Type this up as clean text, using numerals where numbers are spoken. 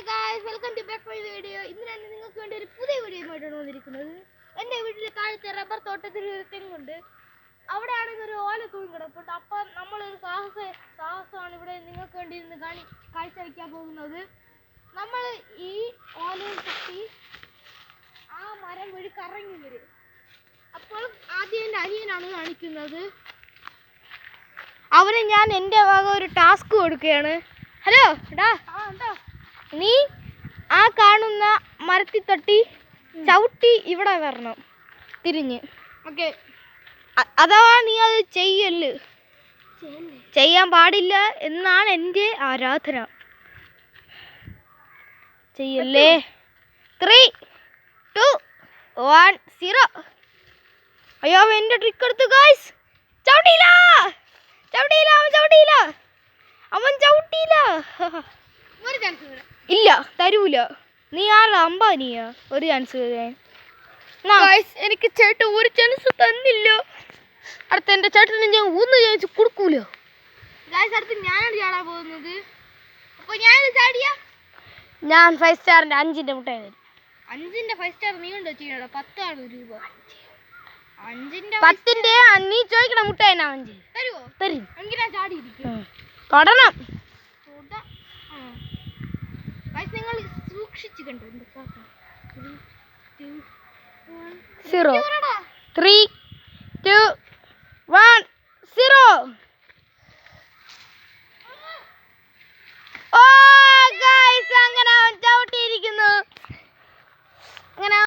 Guys, welcome to back my video. ഇന്ന് ഞാൻ നിങ്ങൾക്ക് വേണ്ടി ഒരു പുതിയ വീഡിയോയുമായിട്ടാണ് വന്നിരിക്കുന്നത്. എൻ്റെ വീട്ടിലെ താഴത്തെ റബ്ബർ തോട്ടത്തിൽ ഒരു തെങ്ങുണ്ട്. അവിടെ ആണെങ്കിൽ ഒരു ഓല തൂങ്ങി കിടപ്പുണ്ട്. അപ്പോൾ നമ്മളൊരു സാഹസമാണ് ഇവിടെ നിങ്ങൾക്ക് വേണ്ടി ഇന്ന് കാഴ്ച വയ്ക്കാൻ പോകുന്നത്. നമ്മൾ ഈ ഓലയിൽ തട്ടി ആ മരം വഴി കറങ്ങി വരും. അപ്പോൾ ആദ്യം എൻ്റെ അനിയനാണ് കാണിക്കുന്നത്. അവന് ഞാൻ എൻ്റെ വക ഒരു ടാസ്ക് കൊടുക്കുകയാണ്. ഹലോ എടാ, നീ ആ കാണുന്ന മരത്തിൽ തട്ടി ചവിട്ടി ഇവിടെ വരണം തിരിഞ്ഞ്. ഓക്കെ, അഥവാ നീ അത് ചെയ്യാൻ പാടില്ല എന്നാണ് എൻ്റെ ആരാധന. ചെയ്യല്ലേ. 3, 2, 1, 0. അയ്യോ, എൻ്റെ ട്രിക്ക് എടുത്തു ഗായ്സ്. അവൻ ചവിട്ടിയില്ല. ഇല്ല, തരൂല. നീ ആരുടെ അമ്പാനിയാ ഒരു ചാൻസ് തരാൻ? എനിക്ക് ചേട്ടൻ ഒരു ചാൻസ് തന്നില്ല. അടുത്ത എൻ്റെ ചേട്ടന് ഞാൻ 1 ചാൻസ് കൊടുക്കൂല. അടുത്ത് ഞാനാണ് ചാടാൻ പോകുന്നത്. അപ്പോൾ ഞാനത് ചാടിയ ഞാൻ 5 സ്റ്റാറിൻ്റെ 5ൻ്റെ മുട്ടായി തരും. 5ൻ്റെ 5 സ്റ്റാർ നീ കൊണ്ട് വെച്ചിട്ടോ. 10 രൂപ. 10ൻ്റെ നീ ചോദിക്കണ മുട്ടായി 5 തരുമോ? തരും. എങ്കിൽ ഞാൻ ചാടിയിരിക്കും. തൊടണം. നിങ്ങൾ സൂക്ഷിച്ച് കണ്ടു. 0, 3, 2, 1, 0.